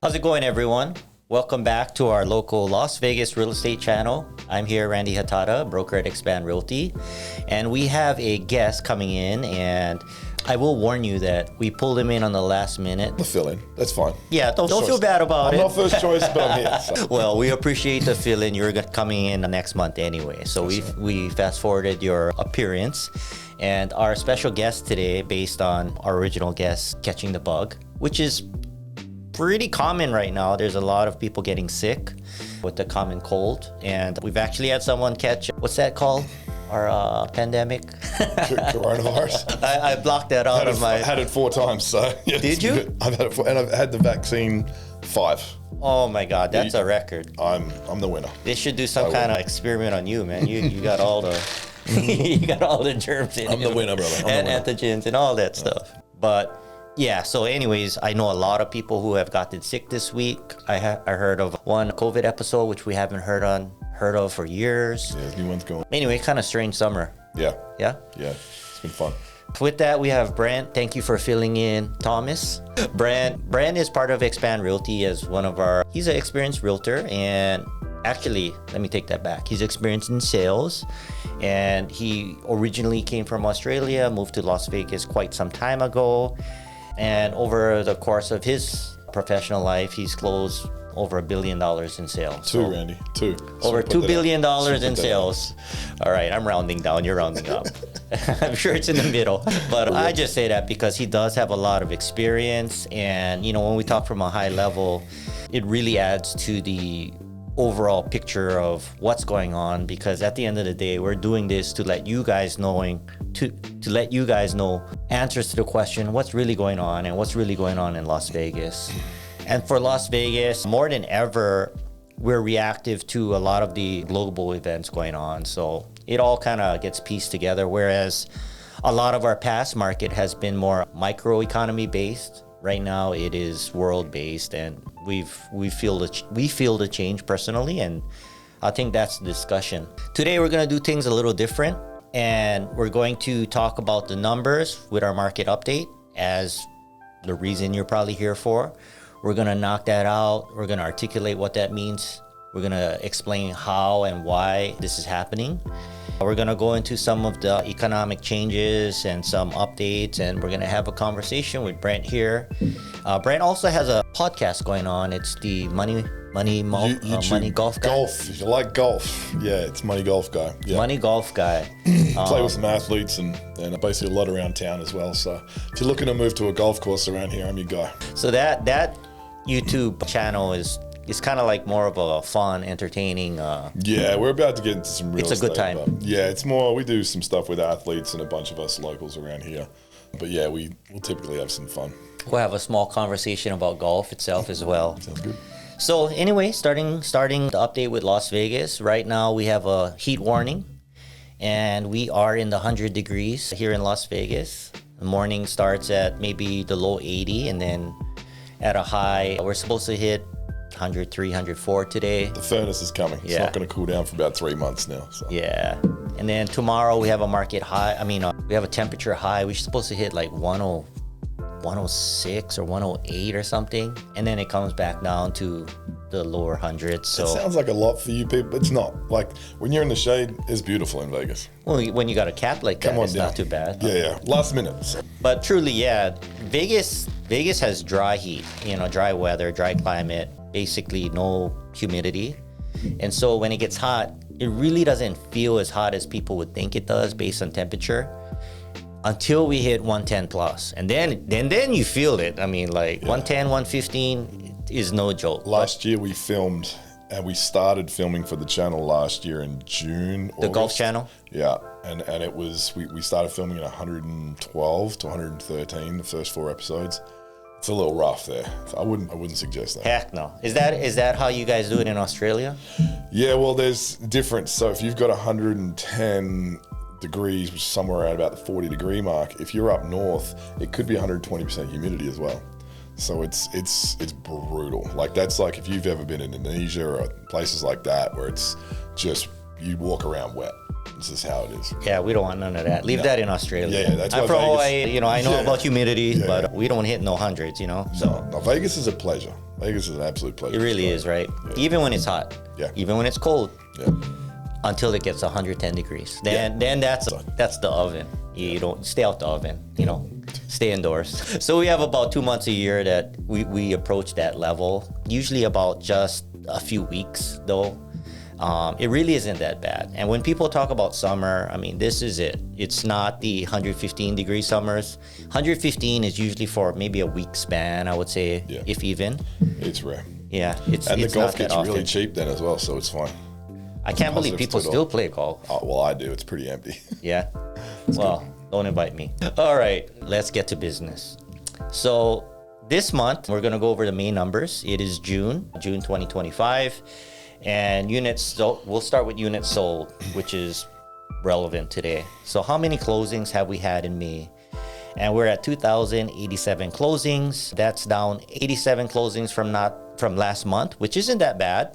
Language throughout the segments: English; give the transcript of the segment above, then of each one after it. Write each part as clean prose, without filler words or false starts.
How's it going, everyone? Welcome back to our local Las Vegas real estate channel. I'm here, Randy Hatata, broker at Xpand Realty, and we have a guest coming in, and I will warn you that we pulled him in on the last minute. The fill-in, that's fine. Yeah, don't feel bad about it. I'm not first choice, but I'm here. So. Well, we appreciate the fill-in. You're coming in next month anyway, so we fast-forwarded your appearance. And our special guest today, based on our original guest catching the bug, which is pretty common right now. There's a lot of people getting sick with the common cold, and we've actually had someone catch, what's that called? Our pandemic? Coronavirus? I blocked that out of my... I had it 4 times, so... Yeah, Did you? I've had it and I've had the vaccine 5. Oh my God, that's a record. I'm the winner. They should do some kind of experiment on you, man. You got all the... you got all the germs in I'm the winner, brother. And antigens and all that stuff. But yeah, so anyways, I know a lot of people who have gotten sick this week. I heard of one COVID episode, which we haven't heard of for years. Yeah, new one's going. Anyway, kind of strange summer. Yeah. Yeah? Yeah, it's been fun. With that, we have Brent. Thank you for filling in Thomas. Brent is part of Xpand Realty as he's an experienced realtor, and actually, let me take that back. He's experienced in sales, and he originally came from Australia, moved to Las Vegas quite some time ago. And over the course of his professional life, he's closed over $1 billion in sales. Randy. 2. Over $2 billion in sales. All right, I'm rounding down, you're rounding up. I'm sure it's in the middle. But I just say that because he does have a lot of experience. And, when we talk from a high level, it really adds to the overall picture of what's going on, because at the end of the day, we're doing this to let you guys know answers to the question, what's really going on and what's really going on in Las Vegas. And for Las Vegas, more than ever, we're reactive to a lot of the global events going on. So it all kind of gets pieced together, whereas a lot of our past market has been more microeconomy based. Right now it is world based, and we feel the change personally, and I think that's the discussion. Today we're going to do things a little different, and we're going to talk about the numbers with our market update as the reason you're probably here for. We're going to knock that out. We're going to articulate what that means. We're going to explain how and why this is happening. We're going to go into some of the economic changes and some updates, and we're going to have a conversation with Brent here. Brent also has a podcast going on. It's the Money Golf Guy. Golf, if you like golf. Yeah, it's Money Golf Guy. Yeah. Money Golf Guy. Play with some athletes and basically a lot around town as well. So if you're looking to move to a golf course around here, I'm your guy. So that YouTube channel is kind of like more of a fun, entertaining. Yeah, we're about to get into some real estate. It's a good time. Yeah, it's more, we do some stuff with athletes and a bunch of us locals around here. But yeah, we'll typically have some fun. We'll have a small conversation about golf itself as well. Sounds good. So anyway, starting the update with Las Vegas. Right now we have a heat warning, and we are in the 100 degrees here in Las Vegas. The morning starts at maybe the low 80, and then at a high, we're supposed to hit 103, 104 today. The furnace is coming. It's not going to cool down for about 3 months now. So. Yeah. And then tomorrow we have a market high. We have a temperature high. We're supposed to hit like 106 or 108 or something. And then it comes back down to the lower hundreds. So it sounds like a lot for you people. It's not. Like when you're in the shade, it's beautiful in Vegas. Well, when you got a cap like that, it's not too bad. Yeah. Last minute. So. But truly, yeah, Vegas has dry heat, dry weather, dry climate, basically no humidity. And so when it gets hot, it really doesn't feel as hot as people would think it does based on temperature until we hit 110 plus. And then you feel it. 110, 115 is no joke. Last year we filmed, and we started filming for the channel last year in June. The Golf Channel? Yeah. And it was, we started filming at 112 to 113, the first 4 episodes. It's a little rough there. So I wouldn't suggest that. Heck no. Is that how you guys do it in Australia? Yeah, well, there's difference. So if you've got 110 degrees, which is somewhere around about the 40 degree mark, if you're up north, it could be 120% humidity as well. So it's brutal. Like that's like if you've ever been in Indonesia or places like that where it's just, you walk around wet. This is how it is. Yeah, we don't want none of that. Leave that in Australia. Yeah, that's I'm why from Vegas, Hawaii. I know about humidity, but we don't hit no hundreds. So no, Vegas is a pleasure. Vegas is an absolute pleasure. It really is, right? Yeah. Even when it's hot. Yeah. Even when it's cold. Yeah. Until it gets 110 degrees. Then that's the oven. You don't stay out the oven, stay indoors. So we have about 2 months a year that we approach that level. Usually about just a few weeks though. It really isn't that bad. And when people talk about summer, I mean, this is it. It's not the 115 degree summers. 115 is usually for maybe a week span, I would say, if even. It's rare. Yeah. And the golf gets really cheap then as well, so it's fine. I can't believe people still play golf. Oh, well, I do. It's pretty empty. Yeah. Well, don't invite me. All right, let's get to business. So this month, we're going to go over the main numbers. It is June 2025. And units sold, we'll start with units sold, which is relevant today. So how many closings have we had in May? And we're at 2,087 closings. That's down 87 closings from last month, which isn't that bad.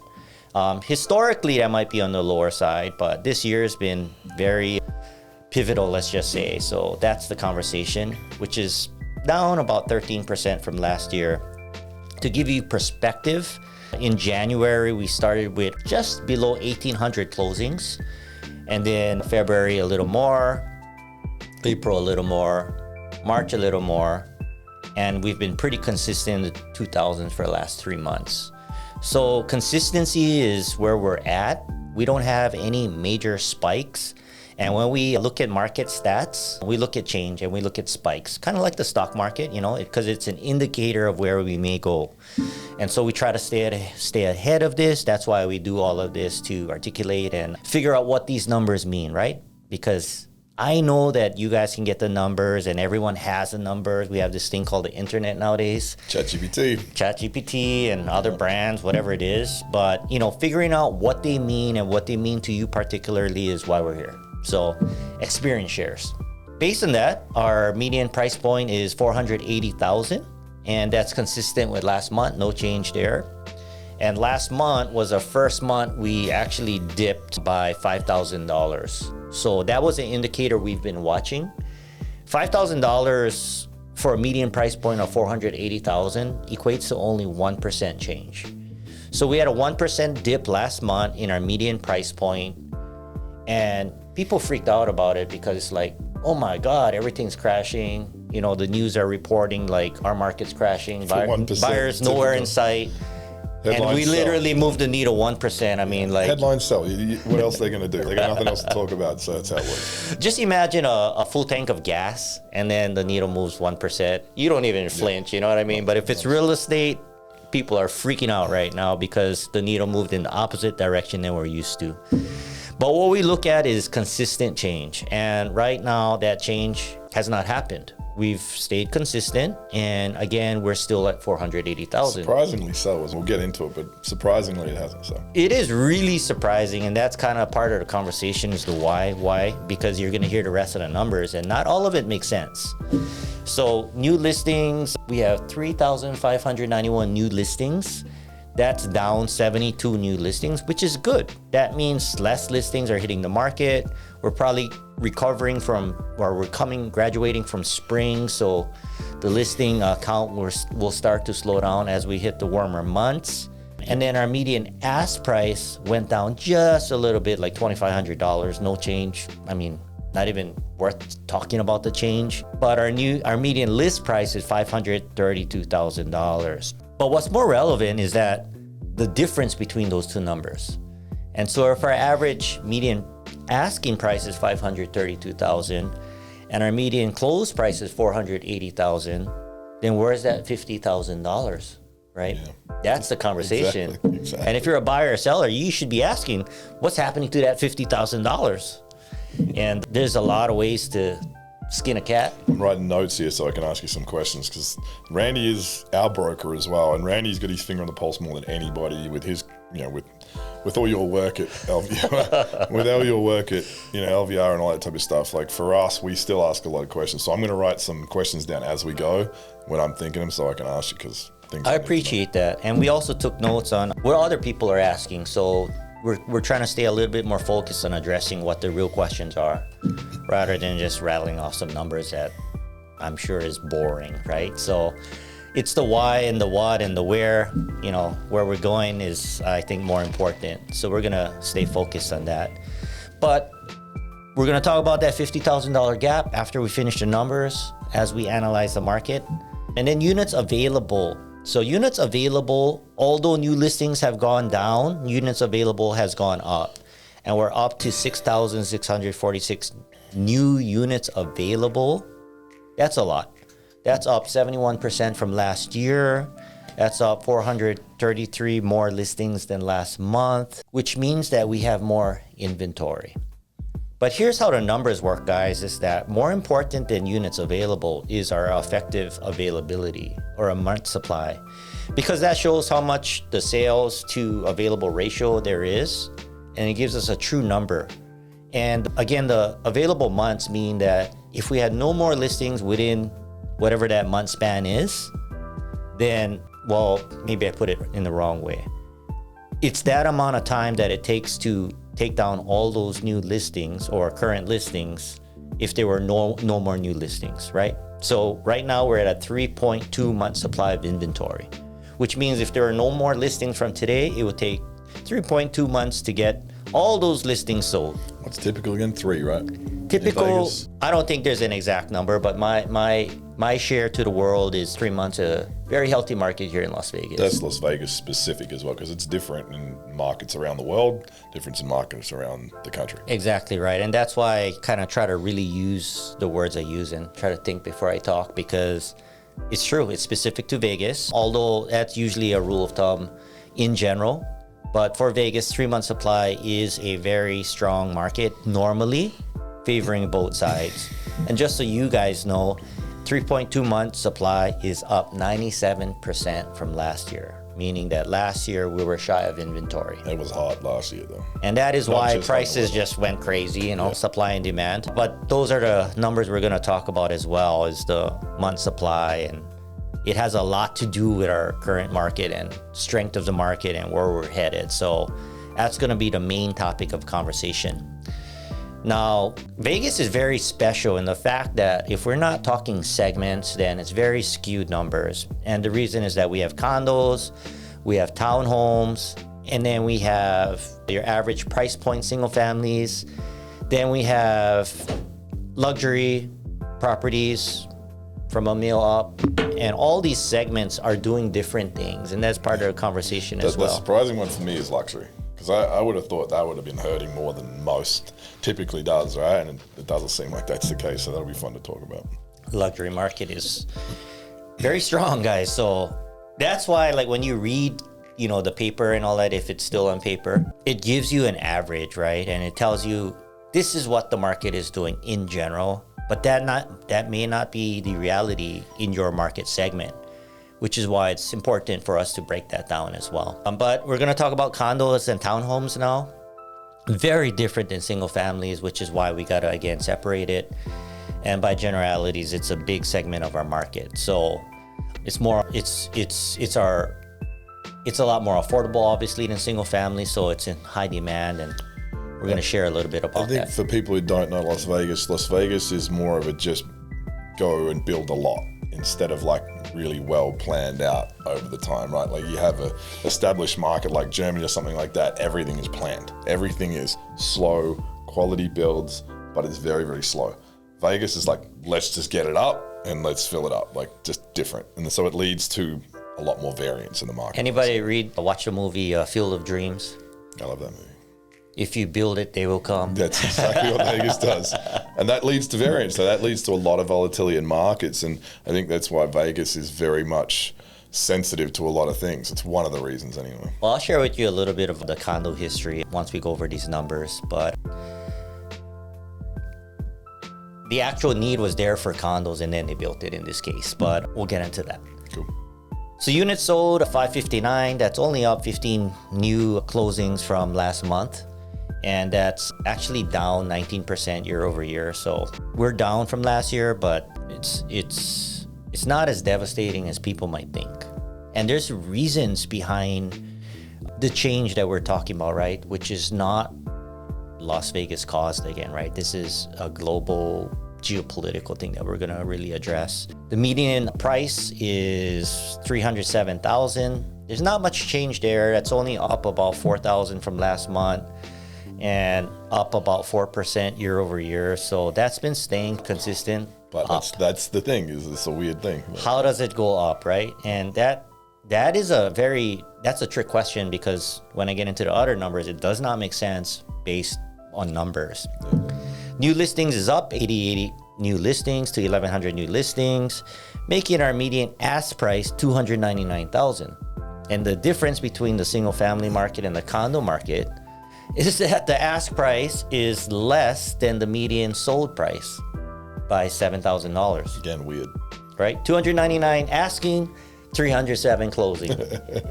Historically, that might be on the lower side, but this year has been very pivotal, let's just say. So that's the conversation, which is down about 13% from last year. To give you perspective, in January, we started with just below 1,800 closings. And then February, a little more, April, a little more, March, a little more. And we've been pretty consistent in the 2,000s for the last 3 months. So consistency is where we're at. We don't have any major spikes. And when we look at market stats, we look at change and we look at spikes, kind of like the stock market, because it's an indicator of where we may go. And so we try to stay ahead of this. That's why we do all of this, to articulate and figure out what these numbers mean, right? Because I know that you guys can get the numbers and everyone has the numbers. We have this thing called the internet nowadays. ChatGPT and other brands, whatever it is. But, figuring out what they mean and what they mean to you particularly is why we're here. So experience shares. Based on that, our median price point is $480,000. And that's consistent with last month, no change there. And last month was our first month we actually dipped by $5,000. So that was an indicator we've been watching. $5,000 for a median price point of $480,000 equates to only 1% change. So we had a 1% dip last month in our median price point, and people freaked out about it because it's like, oh my God, everything's crashing. The news are reporting like our market's crashing, buyers nowhere in sight. Headlines and we literally moved the needle 1%. I mean, like... Headlines sell. What else are they going to do? They got nothing else to talk about, so that's how it works. Just imagine a full tank of gas, and then the needle moves 1%. You don't even flinch, you know what I mean? But if it's real estate, people are freaking out right now because the needle moved in the opposite direction than we're used to. But what we look at is consistent change. And right now, that change has not happened. We've stayed consistent, and again, we're still at 480,000. Surprisingly so, as we'll get into it, but surprisingly it hasn't. So it is really surprising, and that's kind of part of the conversation is the why. Why? Because you're going to hear the rest of the numbers, and not all of it makes sense. So new listings, we have 3,591 new listings. That's down 72 new listings, which is good. That means less listings are hitting the market. We're probably recovering graduating from spring. So the listing count will start to slow down as we hit the warmer months. And then our median ask price went down just a little bit, like $2,500, no change. I mean, not even worth talking about the change. But our median list price is $532,000. But what's more relevant is that the difference between those two numbers. And so if our average median asking price is $532,000 and our median close price is $480,000, then where's that $50,000, right? Yeah. That's the conversation. Exactly. And if you're a buyer or seller, you should be asking, what's happening to that $50,000? And there's a lot of ways to skin a cat. I'm writing notes here so I can ask you some questions, because Randy is our broker as well, and Randy's got his finger on the pulse more than anybody with his, with all your work at LVR, with all your work at LVR and all that type of stuff. Like for us, we still ask a lot of questions. So I'm going to write some questions down as we go when I'm thinking them, so I can ask you, because things. I appreciate that, and we also took notes on what other people are asking. So we're trying to stay a little bit more focused on addressing what the real questions are, rather than just rattling off some numbers that I'm sure is boring, right? So, it's the why and the what and the where, where we're going is, I think, more important. So we're going to stay focused on that. But we're going to talk about that $50,000 gap after we finish the numbers as we analyze the market. And then units available. So units available, although new listings have gone down, units available has gone up. And we're up to 6,646 new units available. That's a lot. That's up 71% from last year. That's up 433 more listings than last month, which means that we have more inventory. But here's how the numbers work, guys, is that more important than units available is our effective availability, or a month supply, because that shows how much the sales to available ratio there is, and it gives us a true number. And again, the available months mean that if we had no more listings within whatever that month span is, then, well, maybe I put it in the wrong way. It's that amount of time that it takes to take down all those new listings or current listings if there were no more new listings, right? So right now we're at a 3.2 month supply of inventory, which means if there are no more listings from today, it would take 3.2 months to get all those listings sold. What's typical again? 3, right? Typical, I don't think there's an exact number, but my share to the world is 3 months, a very healthy market here in Las Vegas. That's Las Vegas specific as well, because it's different in markets around the world, different in markets around the country. Exactly right. And that's why I kind of try to really use the words I use and try to think before I talk, because it's true. It's specific to Vegas, although that's usually a rule of thumb in general. But for Vegas, 3 month supply is a very strong market, normally favoring both sides. And just so you guys know, 3.2 month supply is up 97% from last year, meaning that last year we were shy of inventory. It was hot last year, though. And that is why prices just went crazy, supply and demand. But those are the numbers we're going to talk about as well, is the month supply. And it has a lot to do with our current market and strength of the market and where we're headed. So that's going to be the main topic of conversation. Now, Vegas is very special in the fact that if we're not talking segments, then it's very skewed numbers. And the reason is that we have condos, we have townhomes, and then we have your average price point single families. Then we have luxury properties from $1 million up. And all these segments are doing different things. And that's part of the conversation as well. The surprising one for me is luxury. Because I would have thought that would have been hurting more than most typically does, right? And it doesn't seem like that's the case, so that'll be fun to talk about. Luxury market is very strong, guys. So that's why, like, when you read, the paper and all that, if it's still on paper, it gives you an average, right? And it tells you this is what the market is doing in general, but that may not be the reality in your market segment, which is why it's important for us to break that down as well. But we're going to talk about condos and townhomes now. Very different than single families, which is why we got to, again, separate it. And by generalities, it's a big segment of our market. So it's a lot more affordable, obviously, than single family. So it's in high demand, and we're going to share a little bit about that. I think for people who don't know Las Vegas is more of a just go and build a lot, instead of like really well planned out over the time, right? Like you have a established market like Germany or something like that, everything is planned. Everything is slow, quality builds, but it's very, very slow. Vegas is like, let's just get it up and let's fill it up, like just different. And so it leads to a lot more variance in the market. Anybody watch the movie Field of Dreams? I love that movie. If you build it, they will come. That's exactly what Vegas does. And that leads to variance. So that leads to a lot of volatility in markets. And I think that's why Vegas is very much sensitive to a lot of things. It's one of the reasons anyway. Well, I'll share with you a little bit of the condo history once we go over these numbers. But the actual need was there for condos, and then they built it in this case. But we'll get into that. Cool. So units sold 559. That's only up 15 new closings from last month. And that's actually down 19% year over year. So we're down from last year, but it's not as devastating as people might think. And there's reasons behind the change that we're talking about, right? Which is not Las Vegas caused again, right? This is a global geopolitical thing that we're going to really address. The median price is 307,000. There's not much change there. That's only up about 4,000 from last month and up about 4% year over year. So that's been staying consistent. But that's the thing, is it's a weird thing. How does it go up, right? And that's a trick question, because when I get into the other numbers, it does not make sense based on numbers. Yeah. New listings is up 80 new listings to 1,100 new listings, making our median ask price 299,000. And the difference between the single family market and the condo market is that the ask price is less than the median sold price by $7,000. Again, weird. Right? 299 asking, 307 closing.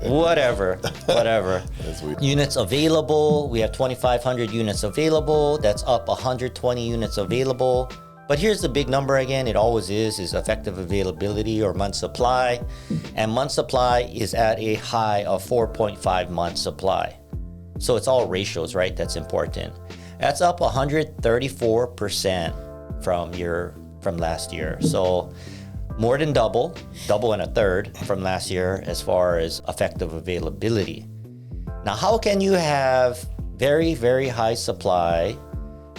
Whatever. That's weird. Units available. We have 2,500 units available. That's up 120 units available. But here's the big number again. It always is effective availability or month supply. And month supply is at a high of 4.5 months supply. So it's all ratios, right? That's important. That's up 134% from last year. So more than double and a third from last year as far as effective availability. Now, how can you have very, very high supply,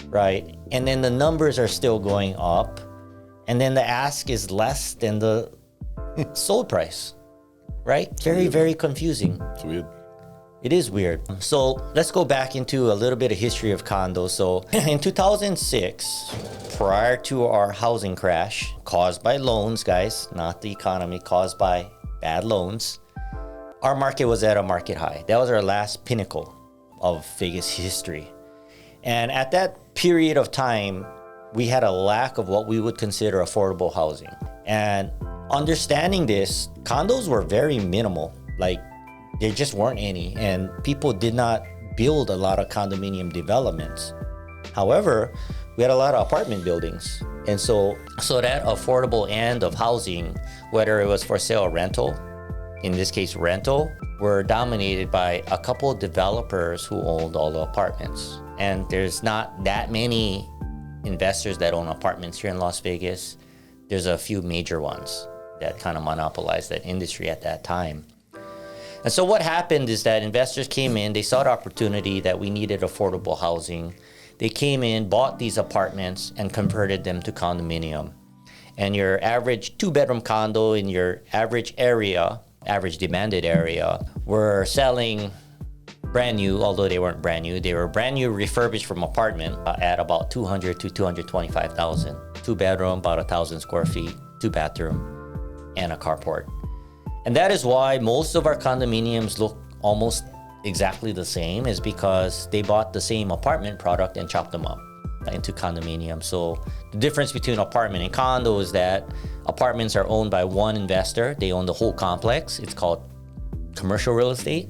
right? And then the numbers are still going up, and then the ask is less than the sold price, right? Very, very confusing. It's weird. It is weird. So let's go back into a little bit of history of condos. So in 2006, prior to our housing crash, caused by loans, guys, not the economy, caused by bad loans, our market was at a market high. That was our last pinnacle of Vegas history. And at that period of time, we had a lack of what we would consider affordable housing. And understanding this, condos were very minimal. Like, there just weren't any, and people did not build a lot of condominium developments. However, we had a lot of apartment buildings. And so that affordable end of housing, whether it was for sale or rental, in this case rental, were dominated by a couple of developers who owned all the apartments. And there's not that many investors that own apartments here in Las Vegas. There's a few major ones that kind of monopolized that industry at that time. And so what happened is that investors came in, they saw the opportunity that we needed affordable housing. They came in, bought these apartments, and converted them to condominium. And your average two-bedroom condo in your average area, average demanded area, were selling brand new, although they weren't brand new. They were brand new refurbished from apartment at about 200 to 225,000. Two bedroom, about 1,000 square feet, two bathroom, and a carport. And that is why most of our condominiums look almost exactly the same, is because they bought the same apartment product and chopped them up into condominium. So the difference between apartment and condo is that apartments are owned by one investor. They own the whole complex. It's called commercial real estate,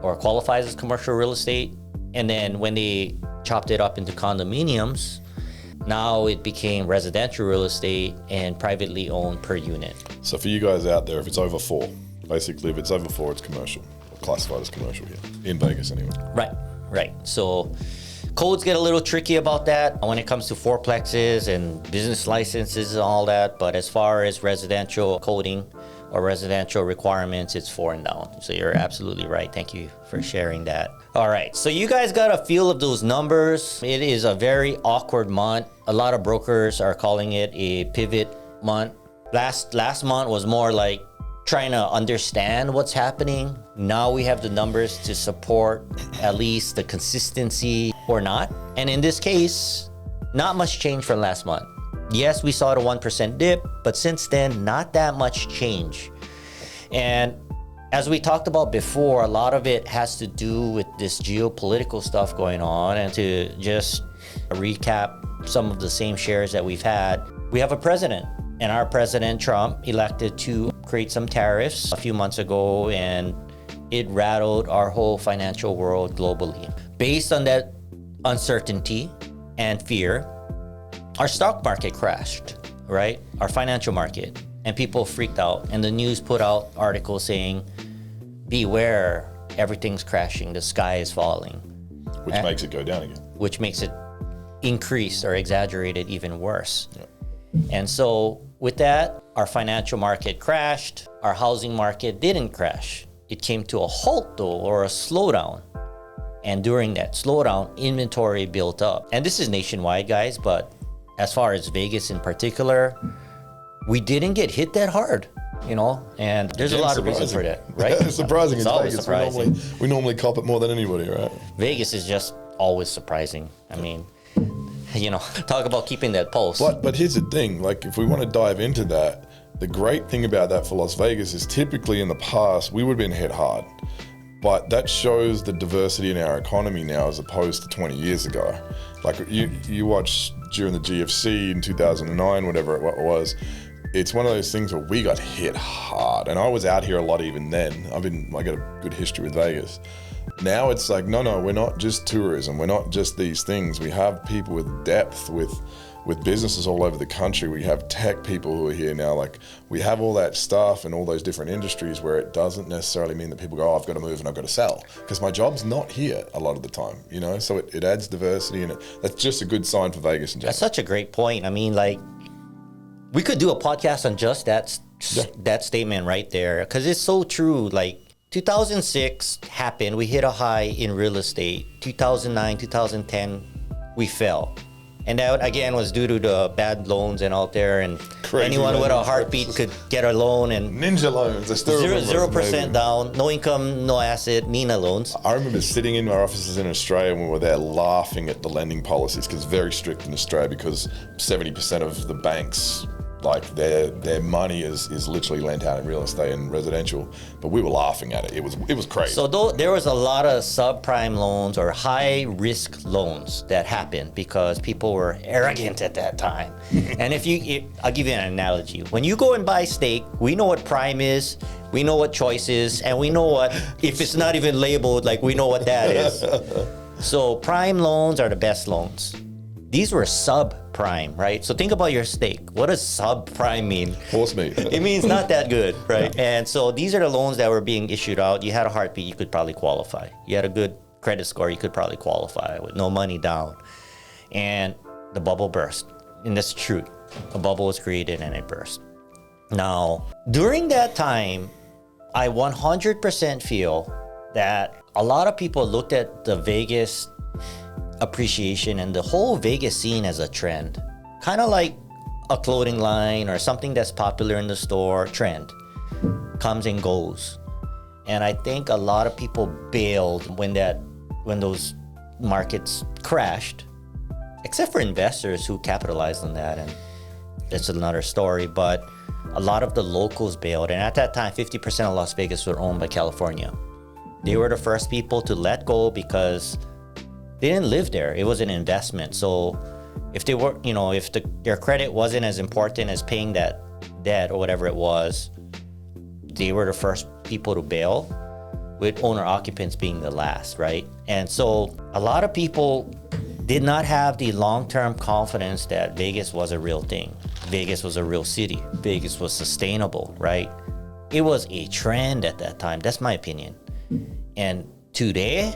or qualifies as commercial real estate. And then when they chopped it up into condominiums, now it became residential real estate and privately owned per unit. So for you guys out there, if it's over 4, basically if it's over 4, it's commercial, or classified as commercial here, in Vegas anyway. Right. So codes get a little tricky about that when it comes to fourplexes and business licenses and all that. But as far as residential coding or residential requirements, it's 4 and down. So you're absolutely right. Thank you for sharing that. All right, so you guys got a feel of those numbers. It is a very awkward month. A lot of brokers are calling it a pivot month. Last month was more like trying to understand what's happening. Now we have the numbers to support at least the consistency or not. And in this case, not much change from last month. Yes, we saw the 1% dip, but since then, not that much change. And as we talked about before, a lot of it has to do with this geopolitical stuff going on. And to just recap some of the same shares that we've had, we have a president, and our president, Trump, elected to create some tariffs a few months ago, and it rattled our whole financial world globally. Based on that uncertainty and fear, our stock market crashed, right? Our financial market, and people freaked out. And the news put out articles saying, beware, everything's crashing, the sky is falling. Which makes it go down again. Which makes it increased or exaggerated even worse. And so with that, our financial market crashed. Our housing market didn't crash. It came to a halt though, or a slowdown. And during that slowdown, inventory built up. And this is nationwide, guys, but as far as Vegas in particular, we didn't get hit that hard, you know, and there's a lot of reasons for that, right? It's surprising. It's in always Vegas. surprising. We normally cop it more than anybody, right? Vegas is just always surprising. I mean, you know, talk about keeping that pulse. But here's the thing, like if we want to dive into that, the great thing about that for Las Vegas is typically in the past, we would have been hit hard. But that shows the diversity in our economy now as opposed to 20 years ago. Like you watch during the GFC in 2009, whatever it was, it's one of those things where we got hit hard. And I was out here a lot even then. I got a good history with Vegas. Now it's like, no, we're not just tourism. We're not just these things. We have people with depth, with businesses all over the country. We have tech people who are here now. Like we have all that stuff and all those different industries where it doesn't necessarily mean that people go, oh, I've got to move and I've got to sell because my job's not here a lot of the time, you know? So it adds diversity and that's just a good sign for Vegas in general. That's such a great point. I mean, like we could do a podcast on just that statement right there because it's so true. Like 2006 happened. We hit a high in real estate. 2009, 2010, we fell. And that, again, was due to the bad loans and out there. And Crazy anyone with a heartbeat could get a loan. And Ninja loans. I still remember 0% down, no income, no asset, Nina loans. I remember sitting in our offices in Australia when we were there laughing at the lending policies because it's very strict in Australia because 70% of the banks, like their money is literally lent out in real estate and residential, but we were laughing at it. It was crazy. So there was a lot of subprime loans or high risk loans that happened because people were arrogant at that time. And I'll give you an analogy. When you go and buy steak, we know what prime is, we know what choice is, and we know what, if it's not even labeled, like we know what that is. So prime loans are the best loans. These were subprime, right? So think about your steak. What does subprime mean? Horse meat. It means not that good, right? And so these are the loans that were being issued out. You had a heartbeat, you could probably qualify. You had a good credit score, you could probably qualify with no money down. And the bubble burst. And that's true. A bubble was created and it burst. Now, during that time, I 100% feel that a lot of people looked at the Vegas appreciation and the whole Vegas scene as a trend, kind of like a clothing line or something that's popular in the store. Trend comes and goes, and I think a lot of people bailed when those markets crashed, except for investors who capitalized on that, and that's another story. But a lot of the locals bailed, and at that time 50% of Las Vegas were owned by California. They were the first people to let go because they didn't live there. It was an investment. So if they were, if their credit wasn't as important as paying that debt or whatever it was, they were the first people to bail, with owner occupants being the last, right? And so a lot of people did not have the long-term confidence that Vegas was a real thing. Vegas was a real city. Vegas was sustainable, right? It was a trend at that time. That's my opinion. And today,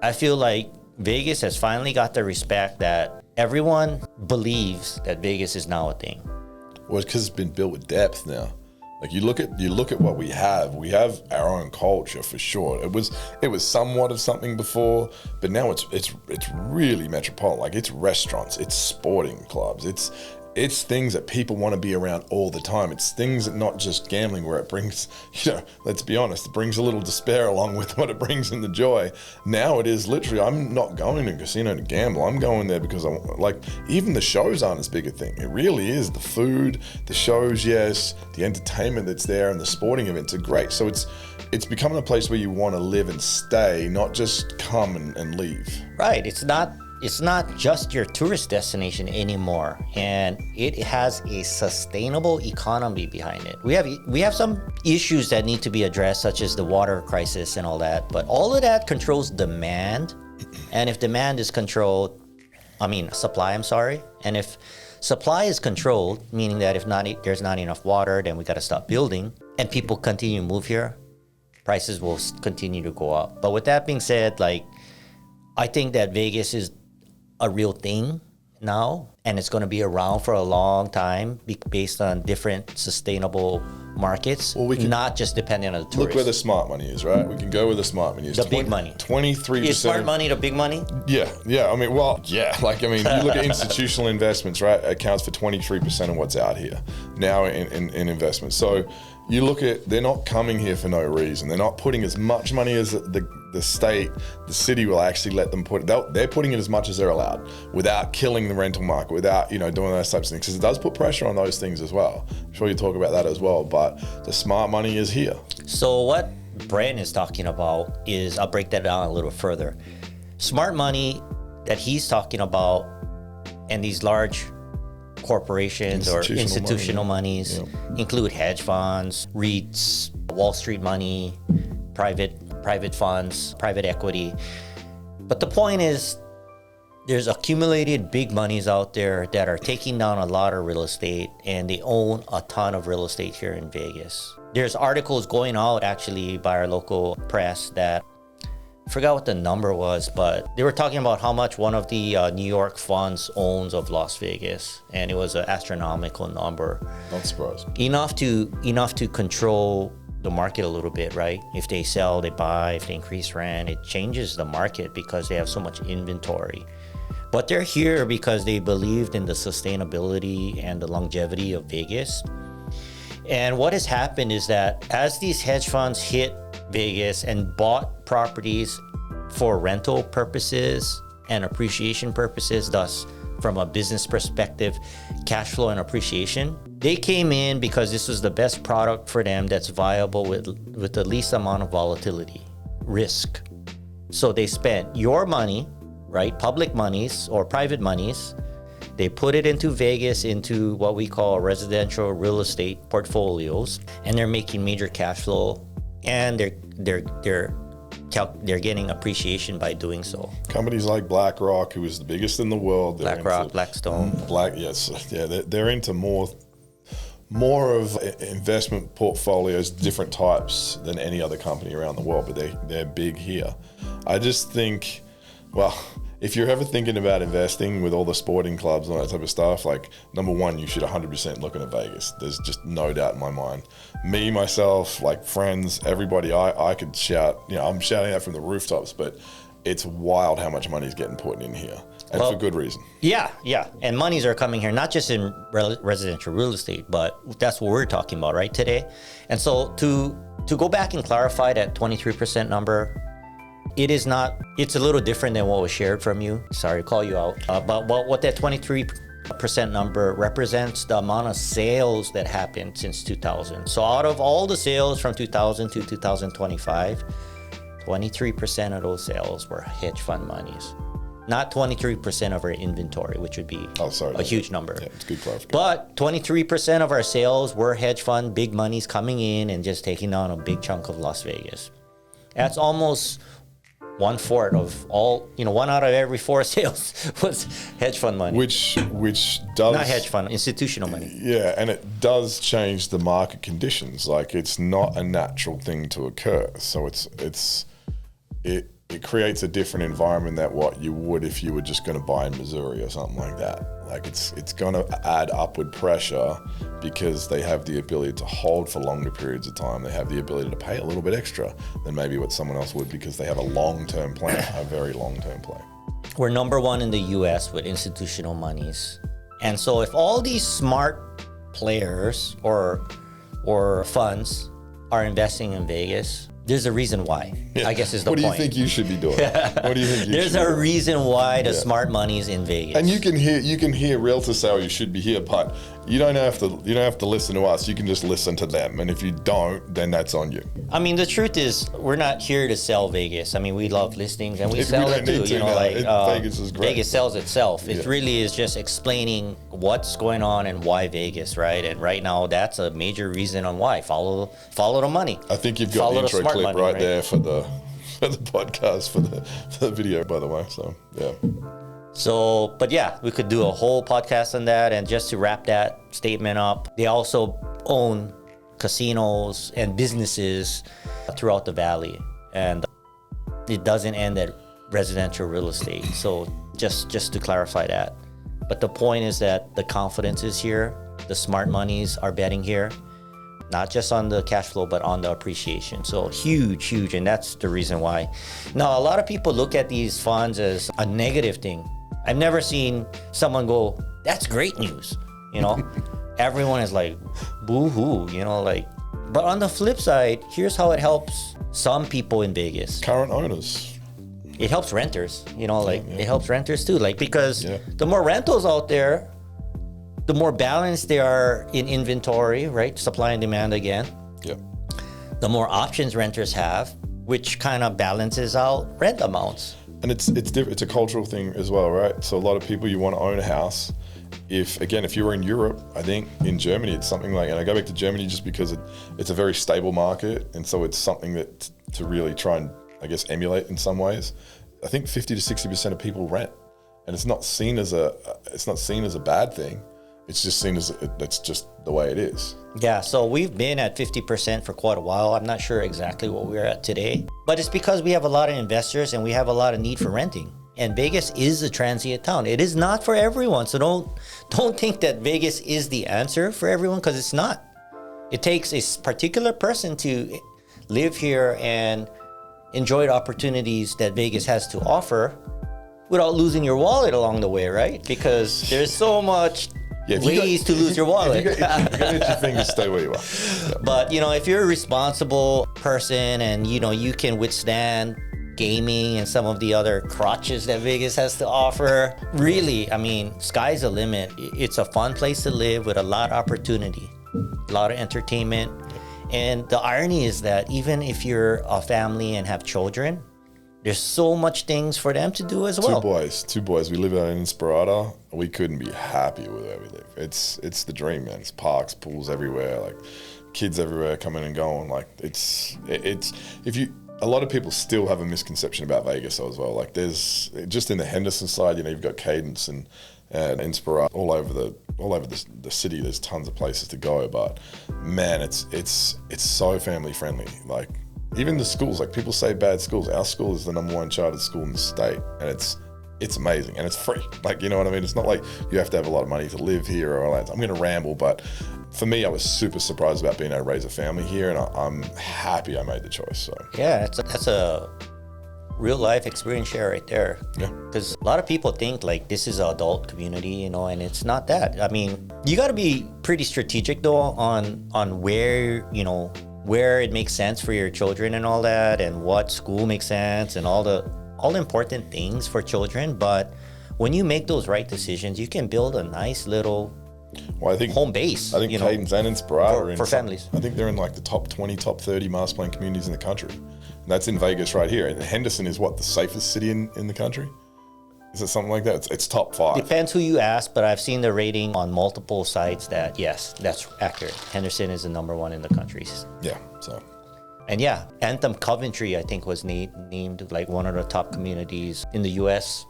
I feel like Vegas has finally got the respect that everyone believes that Vegas is now a thing. Well, it's because it's been built with depth now. Like you look at what we have. We have our own culture for sure. It was somewhat of something before, but now it's really metropolitan. Like it's restaurants, it's sporting clubs, it's things that people want to be around all the time. It's things that not just gambling where it brings, let's be honest, it brings a little despair along with what it brings in the joy. Now it is literally, I'm not going to a casino to gamble. I'm going there because even the shows aren't as big a thing. It really is the food, the shows, yes, the entertainment that's there and the sporting events are great. So it's becoming a place where you want to live and stay, not just come and leave. Right. It's not just your tourist destination anymore, and it has a sustainable economy behind it. We have some issues that need to be addressed, such as the water crisis and all that, but all of that controls demand. And if demand is controlled, supply, and if supply is controlled, meaning that if there's not enough water, then we got to stop building, and people continue to move here, prices will continue to go up. But with that being said, I think that Vegas is a real thing, now, and it's going to be around for a long time based on different sustainable markets, not just depending on the tourists. Look where the smart money is, right? We can go where the smart money is. The big money. 23%. Is smart money the big money? Yeah. I mean, you look at institutional investments, right? It accounts for 23% of what's out here now in investments. So you look at, they're not coming here for no reason. They're not putting as much money as the city will actually let them put. They're putting in as much as they're allowed without killing the rental market, without doing those types of things, because it does put pressure on those things as well. I'm sure you talk about that as well, but the smart money is here. So what Brent is talking about is, I'll break that down a little further. Smart money that he's talking about, and these large corporations or institutional monies include hedge funds, REITs, Wall Street money, private funds, private equity. But the point is, there's accumulated big monies out there that are taking down a lot of real estate, and they own a ton of real estate here in Vegas. There's articles going out actually by our local press that, I forgot what the number was, but they were talking about how much one of the New York funds owns of Las Vegas, and it was an astronomical number. Not surprised. Enough to control the market a little bit, right? If they sell, they buy. If they increase rent, it changes the market because they have so much inventory. But they're here because they believed in the sustainability and the longevity of Vegas. And what has happened is that as these hedge funds hit Vegas and bought properties for rental purposes and appreciation purposes, thus from a business perspective, cash flow and appreciation, they came in because this was the best product for them that's viable with the least amount of volatility, risk. So they spent your money, right, public monies or private monies, they put it into Vegas, into what we call residential real estate portfolios, and they're making major cash flow, and they're getting appreciation by doing so. Companies like BlackRock, who is the biggest in the world, BlackRock, Blackstone, they're into more of investment portfolios, different types than any other company around the world, but they're big here. I just think, if you're ever thinking about investing with all the sporting clubs and all that type of stuff, like, number one, you should 100% look at Vegas. There's just no doubt in my mind. Me, myself, like friends, everybody, I could shout, I'm shouting out from the rooftops, but it's wild how much money is getting put in here, and for good reason. Yeah. And monies are coming here, not just in residential real estate, but that's what we're talking about right today. And so to go back and clarify that 23% number, it's a little different than what was shared from you. Sorry to call you out. But what that 23% number represents the amount of sales that happened since 2000. So out of all the sales from 2000 to 2025, 23% of those sales were hedge fund monies. Not 23% of our inventory, which would be a huge number. Yeah, it's good clarification. But 23% of our sales were hedge fund, big monies coming in and just taking down a big chunk of Las Vegas. That's almost 1/4 of all, 1 out of every 4 sales was hedge fund money. Which does... Not hedge fund, institutional money. Yeah, and it does change the market conditions. Like, it's not a natural thing to occur. So it creates a different environment than what you would if you were just going to buy in Missouri or something like that. Like, it's going to add upward pressure because they have the ability to hold for longer periods of time. They have the ability to pay a little bit extra than maybe what someone else would, because they have a long-term plan, a very long-term plan. We're number one in the US with institutional monies. And so if all these smart players or funds are investing in Vegas, there's a reason why. I guess is the point. What do you think you should be doing? What do you think? There's a reason why the smart money's in Vegas. And you can hear realtors say, "Oh, you should be here," but you don't have to listen to us. You can just listen to them. And if you don't, then that's on you. I mean, the truth is, we're not here to sell Vegas. I mean, we love listings and we sell it too. Vegas is great. Vegas sells itself. It really is just explaining what's going on and why Vegas, right? And right now, that's a major reason on why. Follow the money. I think you've got the intro clip right there for the podcast, for the video, by the way. So yeah. So, but yeah, we could do a whole podcast on that. And just to wrap that statement up, they also own casinos and businesses throughout the valley, and it doesn't end at residential real estate. So just to clarify that. But the point is that the confidence is here. The smart monies are betting here, not just on the cash flow, but on the appreciation. So huge. And that's the reason why. Now, a lot of people look at these funds as a negative thing. I've never seen someone go, that's great news. You know, everyone is like, boo-hoo, you know, like, but on the flip side, here's how it helps some people in Vegas. Current owners. It helps renters, you know, like it helps renters too. Like, because the more rentals out there, the more balanced they are in inventory, right? Supply and demand again. Yep. The more options renters have, which kind of balances out rent amounts. And it's a cultural thing as well, right? So a lot of people, you want to own a house. If you were in Europe, I think in Germany, it's something like, and I go back to Germany just because it's a very stable market. And so it's something that to really try and, I guess, emulate in some ways. I think 50 to 60% of people rent, and it's not seen as a bad thing. It's just seen as that's just the way it is. Yeah, so we've been at 50% for quite a while. I'm not sure exactly what we're at today, but it's because we have a lot of investors and we have a lot of need for renting. And Vegas is a transient town. It is not for everyone. So don't think that Vegas is the answer for everyone, because it's not. It takes a particular person to live here and enjoy the opportunities that Vegas has to offer without losing your wallet along the way, right? Because there's so much ways to lose your wallet. If you got your fingers, stay where you are. Yeah. But, you know, if you're a responsible person and, you know, you can withstand gaming and some of the other crotches that Vegas has to offer, really, I mean, sky's the limit. It's a fun place to live with a lot of opportunity, a lot of entertainment. And the irony is that even if you're a family and have children, there's so much things for them to do as well. Two boys. We live out in Inspirata. We couldn't be happier with where we live. It's the dream, man. It's parks, pools everywhere, like kids everywhere coming and going. Like a lot of people still have a misconception about Vegas as well. Like there's just in the Henderson side, you know, you've got Cadence and Inspirata all over the city. There's tons of places to go, but man, it's so family friendly. Like even the schools, like people say bad schools. Our school is the #1 chartered school in the state, and it's amazing and it's free. Like, you know what I mean? It's not like you have to have a lot of money to live here or all that. I'm going to ramble, but for me, I was super surprised about being able to raise a family here, and I'm happy I made the choice. So yeah, that's a real life experience share right there. Yeah. Because a lot of people think like this is an adult community, you know, and it's not that. I mean, you got to be pretty strategic though on where, you know, where it makes sense for your children and all that, and what school makes sense and all the important things for children. But when you make those right decisions, you can build a nice little home base. I think Cadence and Inspirata for families. I think they're in like the top 20, top 30 master plan communities in the country. And that's in Vegas right here. And Henderson is the safest city in the country? Is it something like that? It's top 5. Depends who you ask, but I've seen the rating on multiple sites that, yes, that's accurate. Henderson is the #1 in the country. Yeah, so. And yeah, Anthem Coventry, I think, was named like one of the top communities in the U.S.,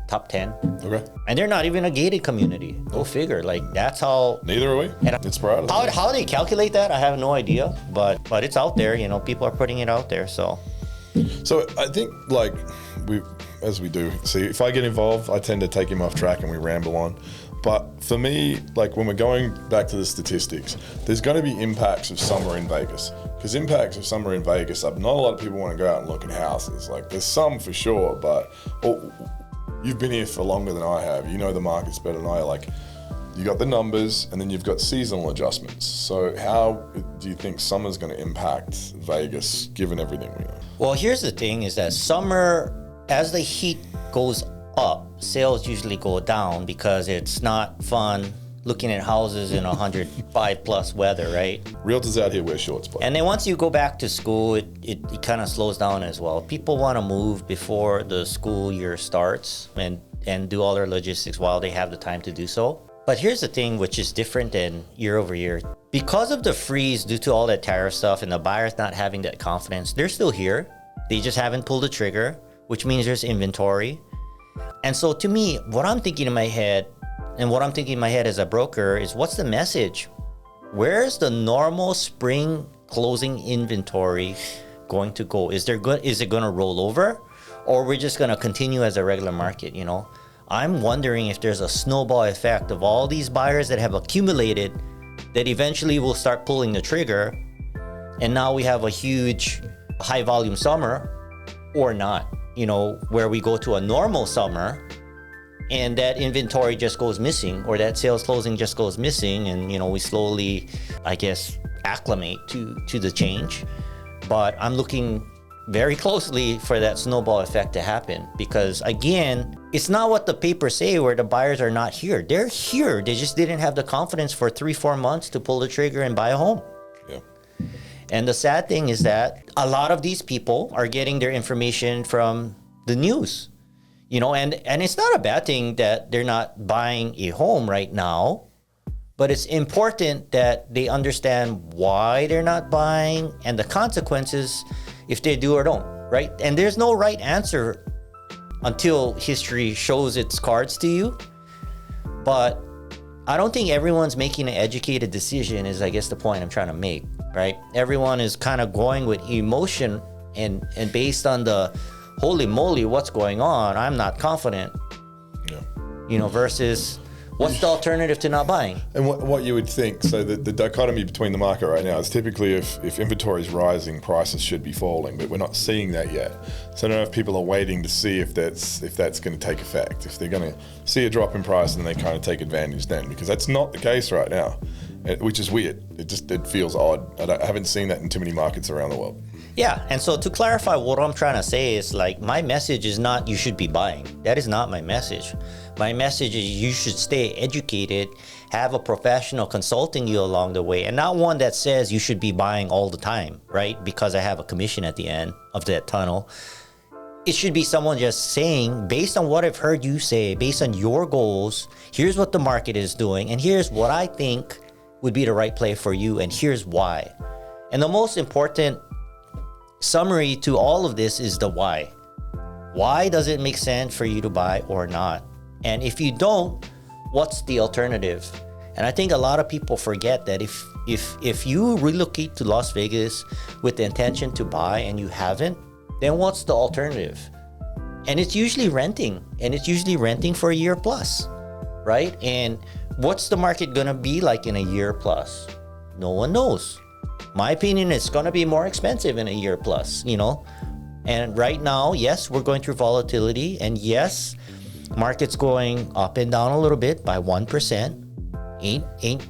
top 10. Okay. And they're not even a gated community. Go figure. Like, that's how... Neither are we. It's proud of how they calculate that, I have no idea. But it's out there, you know, people are putting it out there, so... So I think, like, as we do, see, if I get involved, I tend to take him off track and we ramble on. But for me, like when we're going back to the statistics, there's going to be impacts of summer in Vegas. Because impacts of summer in Vegas, not a lot of people want to go out and look at houses. Like there's some for sure, but you've been here for longer than I have. You know the markets better than I. Like you got the numbers and then you've got seasonal adjustments. So how do you think summer's going to impact Vegas given everything we know? Well, here's the thing is that summer, as the heat goes up, sales usually go down because it's not fun looking at houses in 105 plus weather, right? Realtors out here wear shorts, but. And then once you go back to school, it kind of slows down as well. People want to move before the school year starts and do all their logistics while they have the time to do so. But here's the thing, which is different than year over year. Because of the freeze due to all that tariff stuff and the buyers not having that confidence, they're still here. They just haven't pulled the trigger, which means there's inventory. And so to me, what I'm thinking in my head as a broker is, what's the message? Where's the normal spring closing inventory going to go? Is it going to roll over, or we're just going to continue as a regular market, you know? I'm wondering if there's a snowball effect of all these buyers that have accumulated that eventually will start pulling the trigger. And now we have a huge high volume summer or not, where we go to a normal summer and that inventory just goes missing, or that sales closing just goes missing. And, we slowly, I guess, acclimate to the change. But I'm looking very closely for that snowball effect to happen, because again, it's not what the papers say where the buyers are not here. They're here. They just didn't have the confidence for 3-4 months to pull the trigger and buy a home. Yeah. And the sad thing is that a lot of these people are getting their information from the news, and it's not a bad thing that they're not buying a home right now, but it's important that they understand why they're not buying and the consequences if they do or don't, right? And there's no right answer until history shows its cards to you. But I don't think everyone's making an educated decision is, I guess, the point I'm trying to make, right? Everyone is kind of going with emotion and based on the holy moly, what's going on? I'm not confident, versus what's the alternative to not buying? And what you would think, so the dichotomy between the market right now is typically if inventory is rising, prices should be falling, but we're not seeing that yet. So I don't know if people are waiting to see if that's going to take effect, if they're going to see a drop in price and they kind of take advantage then, because that's not the case right now, which is weird. It feels odd. I haven't seen that in too many markets around the world. Yeah, and so to clarify what I'm trying to say is, like, my message is not you should be buying. That is not my message. My message is you should stay educated, have a professional consulting you along the way, and not one that says you should be buying all the time, right? Because I have a commission at the end of that tunnel. It should be someone just saying, based on what I've heard you say, based on your goals, here's what the market is doing, and here's what I think would be the right play for you, and here's why. And the most important summary to all of this is the why. Why does it make sense for you to buy or not? And if you don't, what's the alternative? And I think a lot of people forget that if you relocate to Las Vegas with the intention to buy and you haven't, then what's the alternative? And it's usually renting, and it's usually renting for a year plus, right? And what's the market gonna be like in a year plus? No one knows. My opinion, it's going to be more expensive in a year plus, And right now, yes, we're going through volatility. And yes, market's going up and down a little bit by 1%. Ain't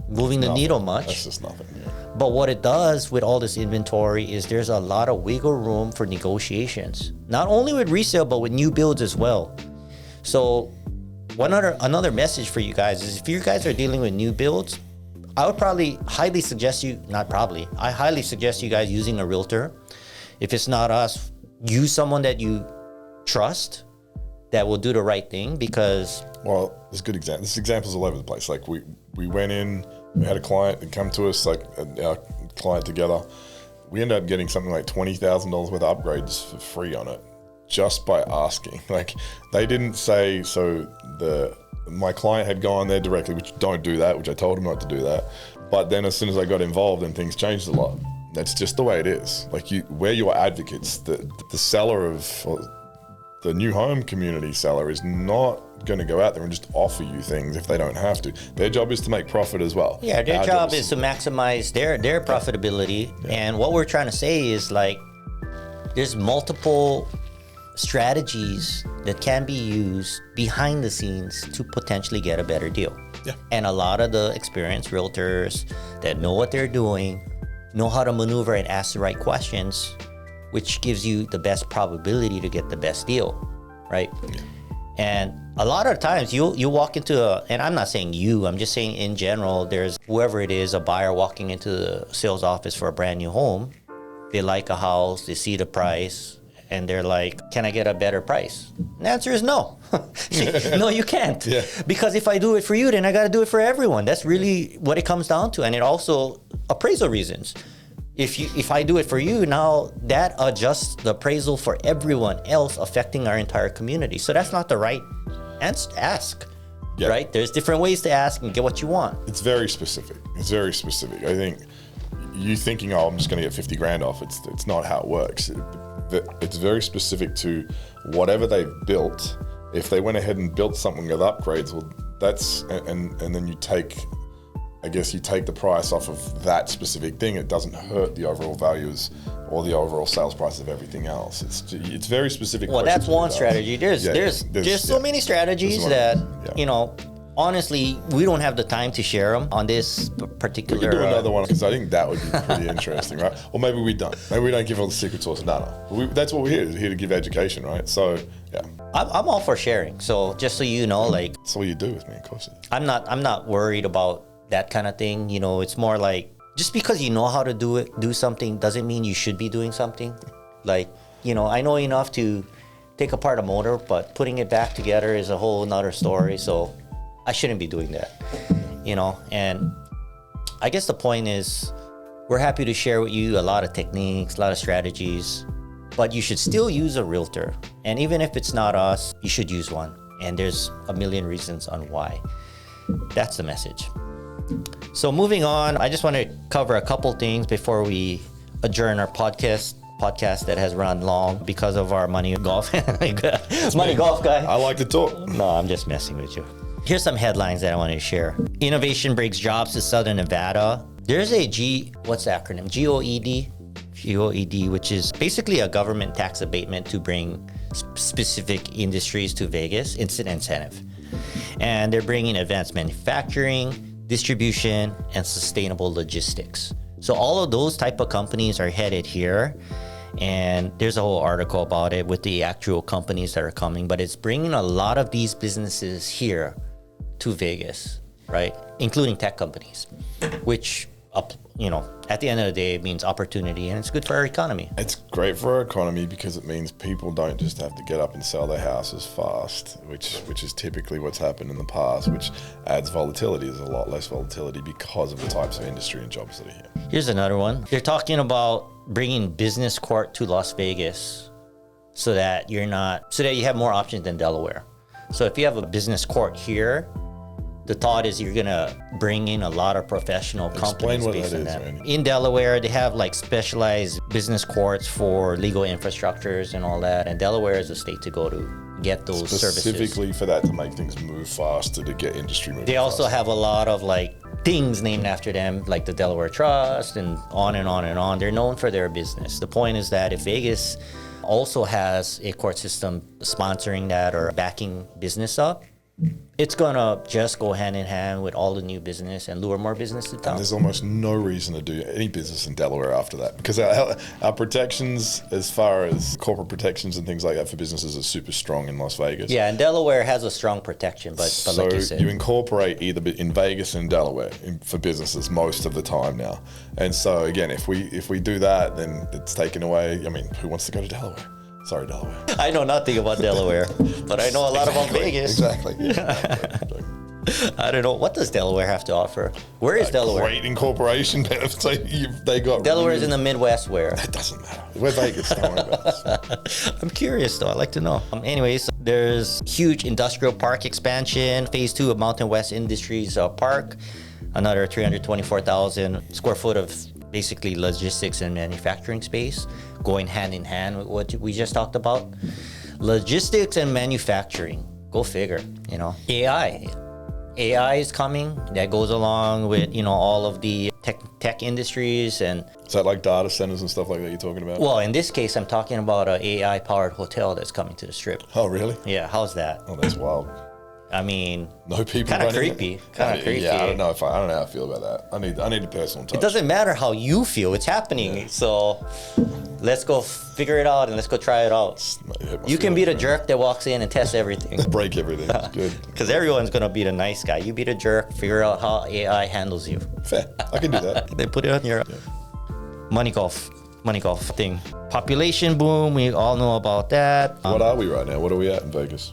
moving the needle much. That's just nothing. Yeah. But what it does with all this inventory is there's a lot of wiggle room for negotiations. Not only with resale, but with new builds as well. So another message for you guys is if you guys are dealing with new builds, I would highly suggest you guys using a realtor. If it's not us, use someone that you trust that will do the right thing, because... Well, there's good examples. There's examples all over the place. Like we went in, we had a client that come to us, like our client together. We ended up getting something like $20,000 worth of upgrades for free on it, just by asking. Like they didn't say, my client had gone there directly, which don't do that, which I told him not to do that. But then as soon as I got involved, then things changed a lot. That's just the way it is. Like we're your advocates. The seller of the new home community seller is not going to go out there and just offer you things if they don't have to. Their job is to make profit as well. Yeah, their job is to maximize their profitability. Yeah. And what we're trying to say is, like, there's multiple strategies that can be used behind the scenes to potentially get a better deal. Yeah. And a lot of the experienced realtors that know what they're doing, know how to maneuver and ask the right questions, which gives you the best probability to get the best deal, right? Yeah. And a lot of times you walk into and I'm not saying you, I'm just saying in general, there's whoever it is, a buyer walking into the sales office for a brand new home. They like a house, they see the price, and they're like, can I get a better price? And the answer is no. No, you can't. Yeah. Because if I do it for you, then I got to do it for everyone. That's really what it comes down to. And it also, appraisal reasons. If I do it for you, now that adjusts the appraisal for everyone else, affecting our entire community. So that's not the right ask, yeah. Right? There's different ways to ask and get what you want. It's very specific. I think you thinking, I'm just going to get 50 grand off. It's not how it works. It's very specific to whatever they've built If they went ahead and built something with upgrades, well, that's and then you take the price off of that specific thing. It doesn't hurt the overall values or the overall sales price of everything else. It's very specific. Well, that's one strategy. There's so many strategies that honestly, we don't have the time to share them on this particular. We could do another one because I think that would be pretty interesting, right? Or maybe we don't. Maybe we don't give all the secret sauce. No. That's what we're here. We're here to give education, right? So, yeah. I'm all for sharing. So just so you know, like. That's all you do with me, of course. I'm not worried about that kind of thing. It's more like just because you know how to do something doesn't mean you should be doing something. Like, I know enough to take apart a motor, but putting it back together is a whole nother story. So I shouldn't be doing that, and I guess the point is we're happy to share with you a lot of techniques, a lot of strategies, but you should still use a realtor. And even if it's not us, you should use one. And there's a million reasons on why. That's the message. So moving on, I just want to cover a couple things before we adjourn our podcast that has run long because of our money golf. Money golf guy. I like to talk. No, I'm just messing with you. Here's some headlines that I wanted to share. Innovation brings jobs to Southern Nevada. There's a what's the acronym? GOED, which is basically a government tax abatement to bring specific industries to Vegas. It's an incentive. And they're bringing advanced manufacturing, distribution, and sustainable logistics. So all of those type of companies are headed here. And there's a whole article about it with the actual companies that are coming, but it's bringing a lot of these businesses here to Vegas, right? Including tech companies, which, at the end of the day, it means opportunity, and it's good for our economy. It's great for our economy because it means people don't just have to get up and sell their houses fast, which is typically what's happened in the past, which adds volatility. There's a lot less volatility because of the types of industry and jobs that are here. Here's another one. They're talking about bringing business court to Las Vegas so that you have more options than Delaware. So if you have a business court here, the thought is you're gonna bring in a lot of professional companies based on that. In Delaware, they have like specialized business courts for legal infrastructures and all that. And Delaware is a state to go to get those services. Specifically for that, to make things move faster, to get industry moving. They also have a lot of like things named after them, like the Delaware Trust and on and on and on. They're known for their business. The point is that if Vegas also has a court system sponsoring that or backing business up, it's gonna just go hand in hand with all the new business and lure more business to town. And there's almost no reason to do any business in Delaware after that because our protections, as far as corporate protections and things like that for businesses, are super strong in Las Vegas. Yeah, and Delaware has a strong protection, but like you said, you incorporate either in Vegas and Delaware for businesses most of the time now. And so again, if we do that, then it's taken away. I mean, who wants to go to Delaware? Sorry, Delaware. I know nothing about Delaware, but I know a lot about Vegas. Exactly. Yeah. I don't know. What does Delaware have to offer? Where is Delaware? Great incorporation benefits. They got. Delaware's in the Midwest. Where? That doesn't matter. We're Vegas. Don't worry about this. I'm curious though. I'd like to know. Anyways, there's huge industrial park expansion. Phase 2 of Mountain West Industries Park. Another 324,000 square foot of basically logistics and manufacturing space, going hand in hand with what we just talked about. Logistics and manufacturing. Go figure. AI is coming. That goes along with all of the tech industries. And is that like data centers and stuff like that you're talking about? Well, in this case, I'm talking about an AI powered hotel that's coming to the Strip. Oh, really? Yeah. How's that? Oh, that's wild. I mean, no people. Kind of creepy. Kind of creepy. Yeah, I don't know how I feel about that. I need a personal touch. It doesn't matter how you feel; it's happening. Yeah. So let's go figure it out and let's go try it out. You can be the jerk that walks in and tests everything. Break everything. It's good. Because everyone's gonna be the nice guy. You be the jerk. Figure out how AI handles you. Fair. I can do that. They put it on your money golf thing. Population boom. We all know about that. What are we right now? What are we at in Vegas?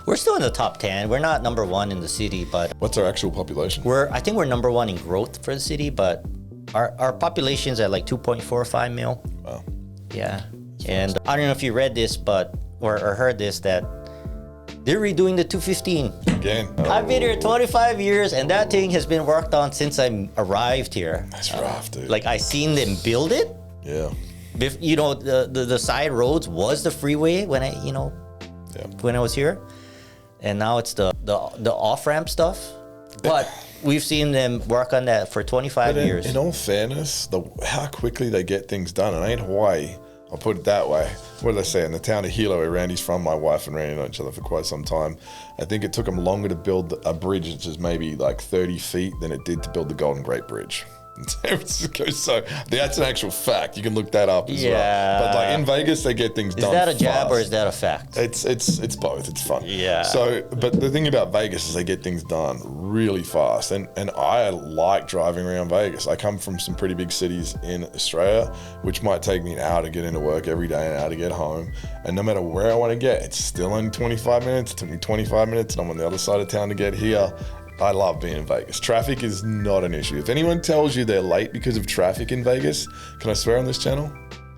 We're still in the top 10. We're not number 1 in the city, but what's our actual population? I think we're number 1 in growth for the city, but our population's at like 2.45 mil. Wow. Yeah. And I don't know if you read this, or heard this, that they're redoing the 215. Again. I've been here 25 years, and that thing has been worked on since I arrived here. That's rough, dude. Like, I seen them build it. Yeah. The side roads was the freeway when I was here. and now it's the off-ramp stuff. But we've seen them work on that for 25 years. In all fairness, how quickly they get things done, and ain't Hawaii. I'll put it that way. What did I say? In the town of Hilo, where Randy's from, my wife and Randy know each other for quite some time. I think it took them longer to build a bridge, which is maybe like 30 feet, than it did to build the Golden Gate Bridge in San Francisco. So that's an actual fact. You can look that up as well. But like in Vegas, they get things done. Is that a jab fast. or is that a fact? It's both. It's fun. Yeah. So, but the thing about Vegas is they get things done really fast, and I like driving around Vegas. I come from some pretty big cities in Australia, which might take me an hour to get into work every day and an hour to get home. And no matter where I want to get, it's still only 25 minutes. It took me 25 minutes, and I'm on the other side of town to get here. I love being in Vegas. Traffic is not an issue. If anyone tells you they're late because of traffic in Vegas, can I swear on this channel?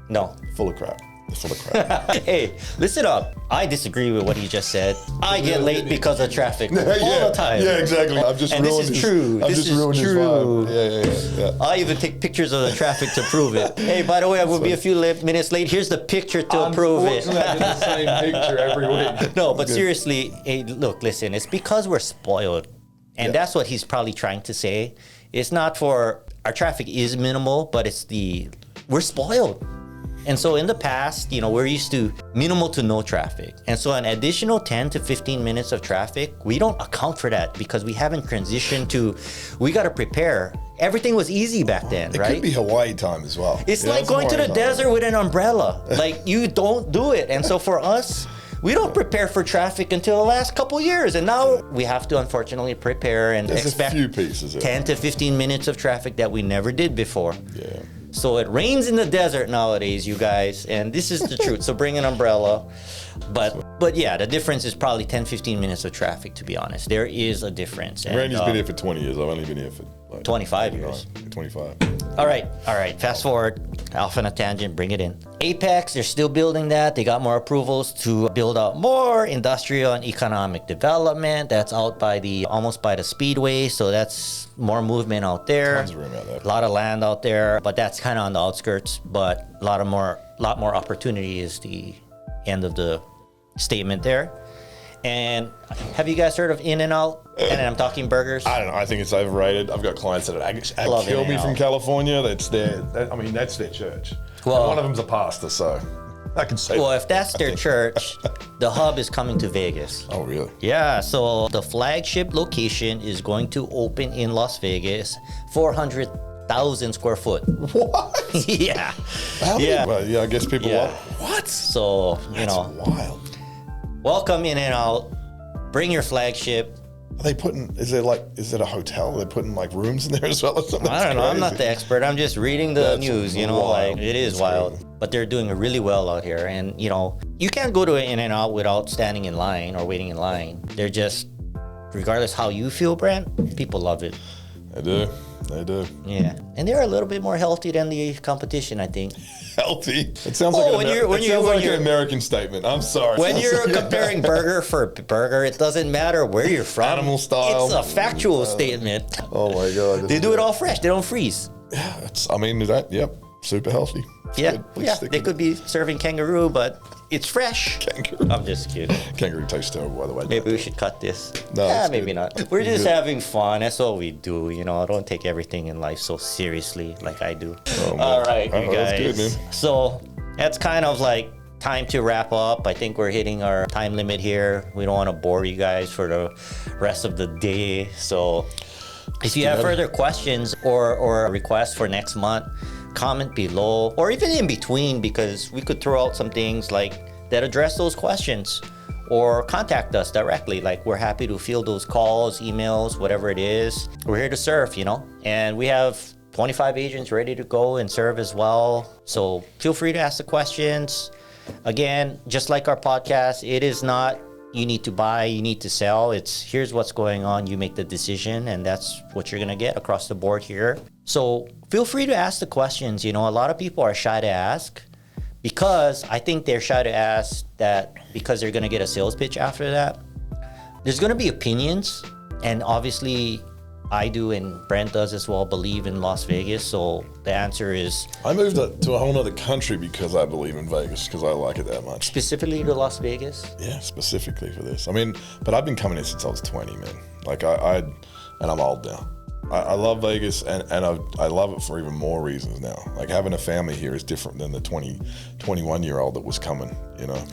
No. Full of crap. They're full of crap. Hey, listen up. I disagree with what he just said. I get late because of traffic all the time. Yeah, exactly. I've just ruined this is true. I've just ruined his vibe. Yeah. I even take pictures of the traffic to prove it. Hey, by the way, I will be a few minutes late. Here's the picture to prove it. I get the same picture every week. No, but seriously, hey, look, listen. It's because we're spoiled. And that's what he's probably trying to say. It's not for, our traffic is minimal, but we're spoiled. And so in the past, we're used to minimal to no traffic. And so an additional 10 to 15 minutes of traffic, we don't account for that because we haven't transitioned to, we got to prepare. Everything was easy back then, right? It could be Hawaii time as well. It's like going to the desert with an umbrella. Like, you don't do it. And so for us, we don't prepare for traffic until the last couple years, and now we have to unfortunately prepare and expect a few pieces 10 to 15 minutes of traffic that we never did before. Yeah. So it rains in the desert nowadays, you guys, and this is the truth. So bring an umbrella. But yeah, the difference is probably 10, 15 minutes of traffic, to be honest. There is a difference. And, Randy's been here for 20 years. I've only been here for like 25 years. 25. All right. Fast forward. Off on a tangent, bring it in. Apex, they're still building that. They got more approvals to build out more industrial and economic development. That's out almost by the speedway. So that's more movement out there. Tons of room out there. A lot of land out there, but that's kind of on the outskirts. But a lot more opportunity is the end of the statement there. And have you guys heard of In-N-Out? And I'm talking burgers. I don't know. I think it's overrated. I've got clients that Love kill me In-N-Out. from California. That's their church. Well, and one of them's a pastor, so I can say. Well, if that's their church, the hub is coming to Vegas. Oh, really? Yeah, so the flagship location is going to open in Las Vegas, 400,000 square foot. What? Yeah. How many? Yeah. Well, yeah, I guess people Yeah. What? So, That's wild. welcome In-N-Out. Bring your flagship. Are they putting, is it a hotel? Are they putting like rooms in there as well or something? I don't know. I'm not the expert. I'm just reading the That's news, wild. it is That's wild. crazy. But they're doing really well out here. And, you can't go to an In-N-Out without standing in line or waiting in line. They're just, regardless how you feel, Brent, people love it. They do. Yeah. And they're a little bit more healthy than the competition, I think. Healthy. It sounds like an American statement. I'm sorry. When you're comparing burger for burger, it doesn't matter where you're from. Animal style. It's a factual statement. Oh my God. They do it all fresh. They don't freeze. Yeah, super healthy. It's Yeah, good. Let's yeah. stick They with could be serving kangaroo, but it's fresh. Kangaroo. I'm just kidding. Kangaroo tastes terrible, by the way. Maybe we should cut this. No, it's maybe good. not. We're It's just good. having fun. That's all we do. Don't take everything in life so seriously like I do. Oh, man. All right, Oh, you guys. that's good, man. So that's kind of like time to wrap up. I think we're hitting our time limit here. We don't want to bore you guys for the rest of the day. So if you have further questions or requests for next month, comment below or even in between, because we could throw out some things like that address those questions, or contact us directly. Like, we're happy to field those calls, emails, whatever it is. We're here to serve, and we have 25 agents ready to go and serve as well. So feel free to ask the questions. Again, just like our podcast, it is not you need to buy, you need to sell. It's here's what's going on, you make the decision, and that's what you're gonna get across the board here. So feel free to ask the questions. A lot of people are shy to ask because I think they're shy to ask that because they're gonna get a sales pitch after that. There's gonna be opinions, and obviously I do and Brent does as well believe in Las Vegas. So the answer is I moved to a whole other country because I believe in Vegas, because I like it that much. specifically to Las Vegas. Yeah, specifically for this. I mean, but I've been coming here since I was 20, man. Like and I'm old now. I love Vegas, and I love it for even more reasons now. Like having a family here is different than the 21-year-old that was coming, you know.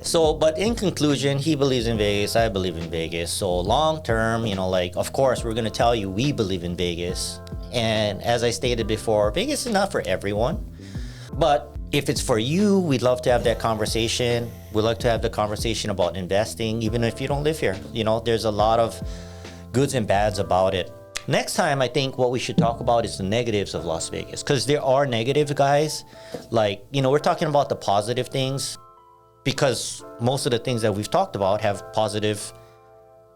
So, but in conclusion, he believes in Vegas. I believe in Vegas. So long term, you know, like, of course, we're going to tell you we believe in Vegas. And as I stated before, Vegas is not for everyone. But if it's for you, we'd love to have that conversation. We'd like to have the conversation about investing, even if you don't live here. You know, there's a lot of goods and bads about it. Next time, I think what we should talk about is the negatives of Las Vegas. Because there are negatives, guys. Like, you know, we're talking about the positive things, because most of the things that we've talked about have positive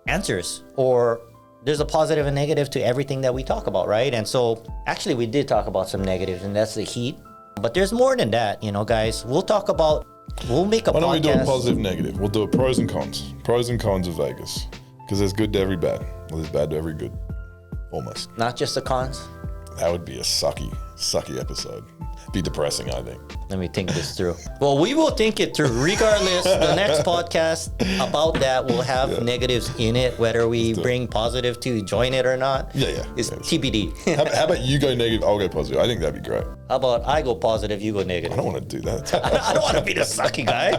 answers, or there's a positive and negative to everything that we talk about, right? And so actually we did talk about some negatives, and that's the heat. But there's more than that, you know, guys. We'll make a podcast. Why don't we do a positive, negative? We'll do a pros and cons. Pros and cons of Vegas. Because there's good to every bad. Well, there's bad to every good. Almost. Not just the cons? That would be a sucky episode. Be depressing, I think. Let me think this through. Well, we will think it through. Regardless, the next podcast about that will have negatives in it, whether we bring positive to join it or not. Yeah. It's TBD. How about you go negative, I'll go positive? I think that'd be great. How about I go positive, you go negative? I don't want to do that. I don't want to be the sucky guy.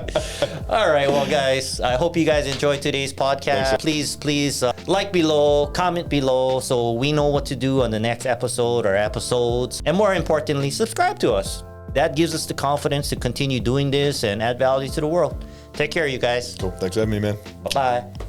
All right, well, guys, I hope you guys enjoyed today's podcast. Please like below, comment below, so we know what to do on the next episode or episodes. And more importantly, subscribe to us. That gives us the confidence to continue doing this and add value to the world. Take care, you guys. Cool. Thanks for having me, man. Bye-bye.